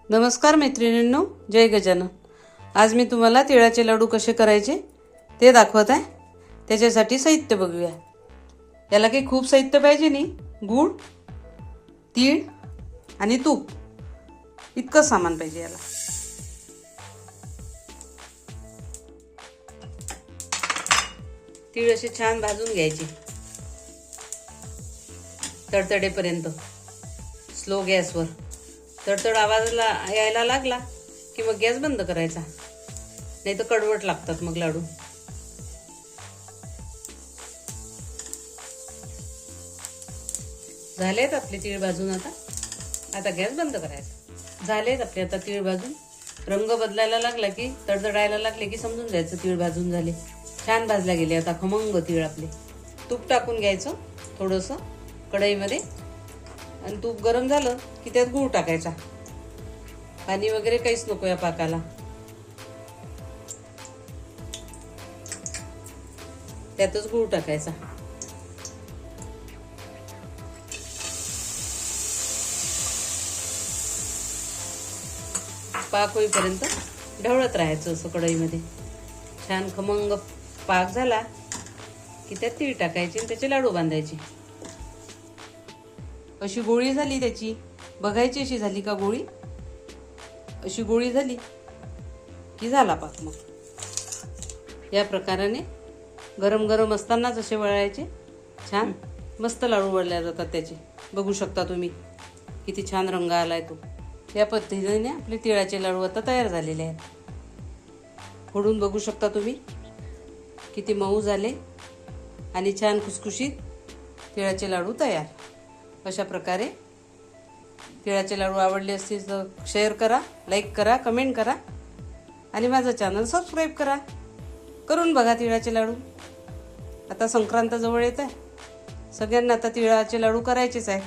नमस्कार मैत्रिणींनो, जय गजानन। आज मी तुम्हाला तिळाचे लाडू कसे करायचे ते दाखवत आहे। त्याच्यासाठी साहित्य बघूया। याला काही खूप साहित्य पाहिजे नाही, गूळ, तीळ आणि तूप इतकं सामान पाहिजे याला। तीळ असे छान भाजून घ्यायचे तडतडेपर्यंत, स्लो गॅसवर। तडतड आवाज यायला लागला की मग गॅस बंद करायचा, नाही तर कडवट लागतात मग लाडू। झालेत आपले तीळ भाजून। आता गॅस बंद करायचा। झालेत आपले आता तीळ भाजून। रंग बदलायला लागला की, तडतडायला लागले की समजून जायचं तीळ भाजून झाले। छान भाजल्या गेले आता खमंग तीळ आपले। तूप टाकून घ्यायचं थोडंसं कढईमध्ये, आणि तूप गरम झालं की त्यात गूळ टाकायचा। पाणी वगैरे काहीच नको या पाकाला। त्यातच गूळ टाकायचा। पाक होईपर्यंत ढवळत राहायचं असं कढईमध्ये। छान खमंग पाक झाला की त्यात तीळ टाकायचे आणि त्याचे लाडू बांधायचे। अशी गोळी झाली त्याची, बघायची अशी झाली का गोळी। अशी गोळी झाली की झाला पाक। मग या प्रकाराने गरम गरम असतानाच असे वळायचे। छान मस्त लाडू वळल्या जातात त्याचे। बघू शकता तुम्ही किती छान रंग आलाय तो। या पद्धतीने आपले तिळाचे लाडू आता तयार झालेले आहेत। फोडून बघू शकता तुम्ही किती मऊ झाले आणि छान खुसखुशीत तिळाचे लाडू तयार। अशा प्रकारे तिळाचे लाडू आवडले असतील तर शेअर करा, लाईक करा, कमेंट करा आणि माझं चॅनल सबस्क्राईब करा। करून बघा तिळाचे लाडू। आता संक्रांत जवळ येत आहे, सगळ्यांना आता तिळाचे लाडू करायचेच आहे।